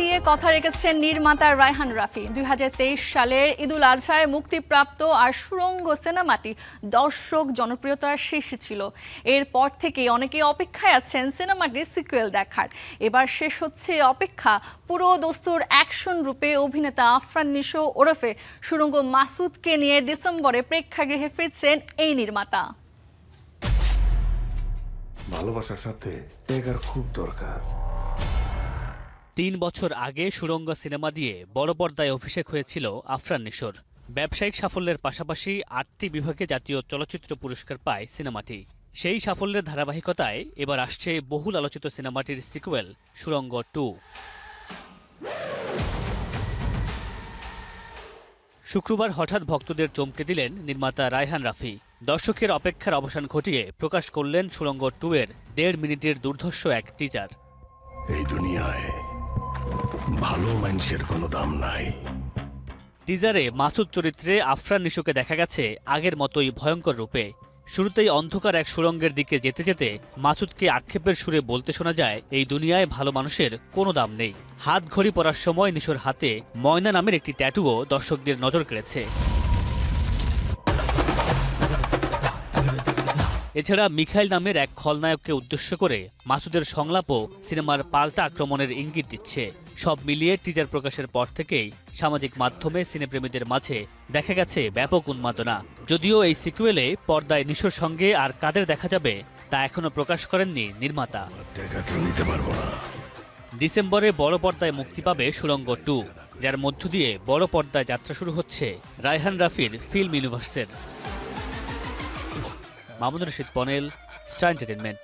দিয়ে কথা রেখেছেন নির্মাতা রায়হান রাফি। 2023 সালের ঈদুল আজহায় মুক্তিপ্রাপ্ত আর সুড়ঙ্গ সিনেমাটি দর্শক জনপ্রিয়তার শীর্ষে ছিল। এরপর থেকে অনেকেই অপেক্ষায় আছেন সিনেমাটির সিকুয়েল দেখার। এবার শেষ হচ্ছে অপেক্ষা। পুরো দস্তুর অ্যাকশন রূপে অভিনেতা আফরান নিশো ওরফে সুড়ঙ্গ মাসুদকে নিয়ে ডিসেম্বরে প্রেক্ষাগৃহে ফিরছেন এই নির্মাতা। ভালোবাসার সাথে ত্যাগের খুব দরকার। ৩ বছর আগে সুড়ঙ্গ সিনেমা দিয়ে বড় পর্দায় অভিষেক হয়েছিল আফরান নিশোর। ব্যবসায়িক সাফল্যের পাশাপাশি ৮টি বিভাগে জাতীয় চলচ্চিত্র পুরস্কার পায় সিনেমাটি। সেই সাফল্যের ধারাবাহিকতায় এবার আসছে বহুল আলোচিত সিনেমাটির সিকুয়েল সুড়ঙ্গ 2। শুক্রবার হঠাৎ ভক্তদের চমকে দিলেন নির্মাতা রায়হান রাফি। দর্শকের অপেক্ষার অবসান ঘটিয়ে প্রকাশ করলেন সুড়ঙ্গ 2 এর ১.৫ মিনিটের দুর্ধর্ষ এক টিজার। এই দুনিয়ায় ভালো মানুষের কোনো দাম নাই। টিজারে মাসুদ চরিত্রে আফরান নিশোকে দেখা গেছে আগের মতোই ভয়ঙ্কর রূপে। শুরুতেই অন্ধকার এক সুড়ঙ্গের দিকে যেতে যেতে মাসুদকে আক্ষেপের সুরে বলতে শোনা যায়, এই দুনিয়ায় ভালো মানুষের কোনো দাম নেই। হাত ঘড়ি পরার সময় নিশোর হাতে ময়না নামের একটি ট্যাটুও দর্শকদের নজর কেড়েছে। এছাড়া মিখাইল নামের এক খলনায়ককে উদ্দেশ্য করে মাসুদের সংলাপও সিনেমার পাল্টা আক্রমণের ইঙ্গিত দিচ্ছে। সব মিলিয়ে টিজার প্রকাশের পর থেকেই সামাজিক মাধ্যমে সিনেপ্রেমীদের মাঝে দেখা গেছে ব্যাপক উন্মাদনা। যদিও এই সিকুয়েলে পর্দায় নিশোর সঙ্গে আর কাদের দেখা যাবে তা এখনো প্রকাশ করেননি নির্মাতা। ডিসেম্বরে বড় পর্দায় মুক্তি পাবে সুড়ঙ্গ 2, যার মধ্য দিয়ে বড় পর্দায় যাত্রা শুরু হচ্ছে রায়হান রাফির ফিল্ম ইউনিভার্সের। মামুনুর রশিদ পনেল, স্টার এন্টারটেইনমেন্ট।